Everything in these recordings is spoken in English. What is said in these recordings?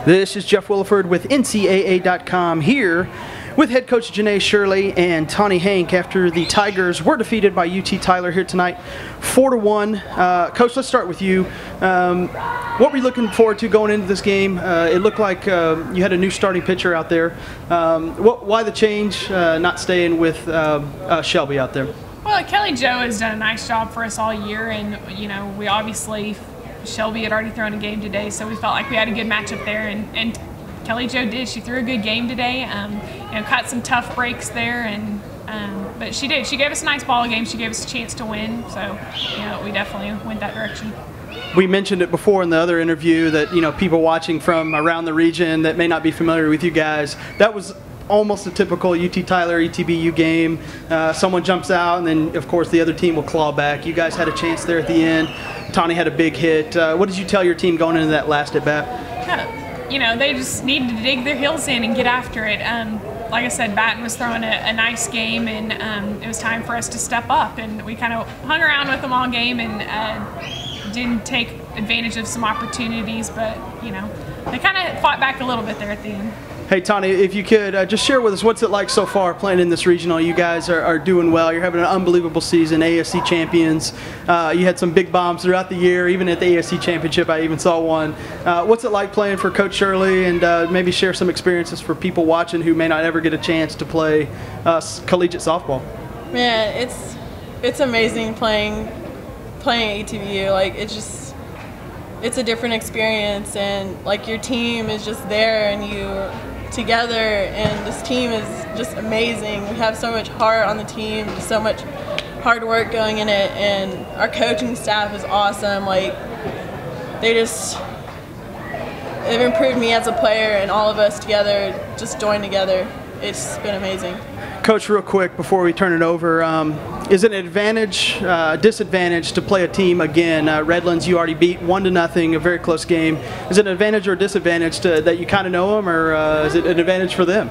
This is Jeff Williford with NCAA.com here with head coach Janae Shirley and Tawny Hank after the Tigers were defeated by UT Tyler here tonight, 4-1. Coach, let's start with you. What were you looking forward to going into this game? It looked like you had a new starting pitcher out there. Why the change, not staying with Shelby out there? Well, Kelly Jo has done a nice job for us all year, and we obviously Shelby had already thrown a game today, so we felt like we had a good matchup there, and Kelly Jo did. She threw a good game today. Caught some tough breaks there, but she did. She gave us a nice ball game. She gave us a chance to win, so we definitely went that direction. We mentioned it before in the other interview that people watching from around the region that may not be familiar with you guys, that was almost a typical UT Tyler ETBU game. Someone jumps out, and then of course the other team will claw back. You guys had a chance there at the end. Tawny had a big hit. What did you tell your team going into that last at bat? They just needed to dig their heels in and get after it. Like I said, Batten was throwing a nice game, and it was time for us to step up. And we kind of hung around with them all game and didn't take advantage of some opportunities, but they kind of fought back a little bit there at the end. Hey Tawny, if you could just share with us what's it like so far playing in this regional. You guys are doing well. You're having an unbelievable season, ASC champions. You had some big bombs throughout the year. Even at the ASC championship, I even saw one. What's it like playing for Coach Shirley, and maybe share some experiences for people watching who may not ever get a chance to play collegiate softball? Man, it's amazing playing at ETBU. Like it's a different experience, and like your team is just there and you together, and this team is just amazing. We have so much heart on the team, so much hard work going in it, and our coaching staff is awesome. Like they've improved me as a player, and all of us together just joined together. It's been amazing. Coach, real quick before we turn it over, is it an advantage, disadvantage to play a team again? Redlands you already beat 1-0, a very close game. Is it an advantage or a disadvantage that you kind of know them, or is it an advantage for them?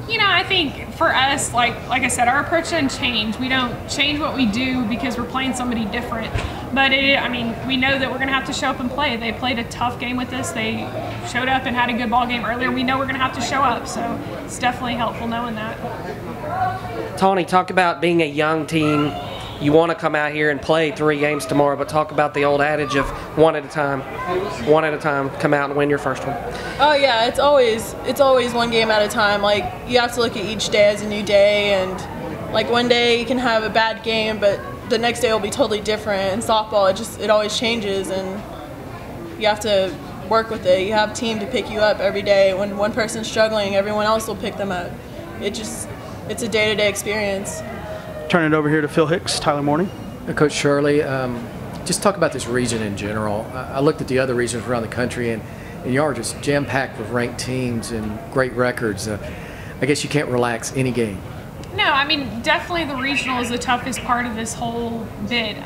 I think for us, like I said, our approach doesn't change. We don't change what we do because we're playing somebody different. But we know that we're going to have to show up and play. They played a tough game with us. They showed up and had a good ball game earlier. We know we're going to have to show up, so it's definitely helpful knowing that. Tawny, talk about being a young team. You want to come out here and play 3 games tomorrow, but talk about the old adage of one at a time. One at a time, come out and win your first one. Oh yeah, it's always one game at a time. Like you have to look at each day as a new day, and like one day you can have a bad game, but the next day will be totally different. In softball, it always changes, and you have to work with it. You have a team to pick you up every day. When one person's struggling, everyone else will pick them up. It's a day-to-day experience. Turn it over here to Phil Hicks, Tyler Morning. Coach Shirley, just talk about this region in general. I looked at the other regions around the country, and you are just jam-packed with ranked teams and great records. I guess you can't relax any game. No, definitely the regional is the toughest part of this whole bit.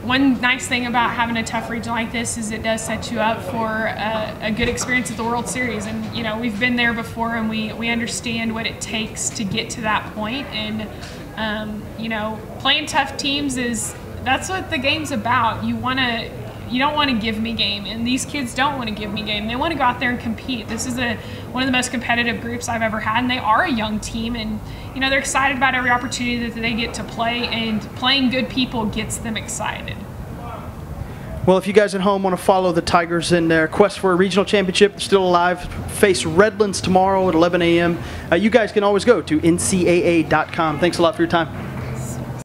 One nice thing about having a tough region like this is it does set you up for a good experience at the World Series. And, we've been there before, and we understand what it takes to get to that point. And, playing tough teams that's what the game's about. You don't want to give me game, and these kids don't want to give me game. They want to go out there and compete. This is one of the most competitive groups I've ever had, and they are a young team, and they're excited about every opportunity that they get to play, and playing good people gets them excited. Well, if you guys at home want to follow the Tigers in their quest for a regional championship, still alive, face Redlands tomorrow at 11 a.m., you guys can always go to ncaa.com. Thanks a lot for your time.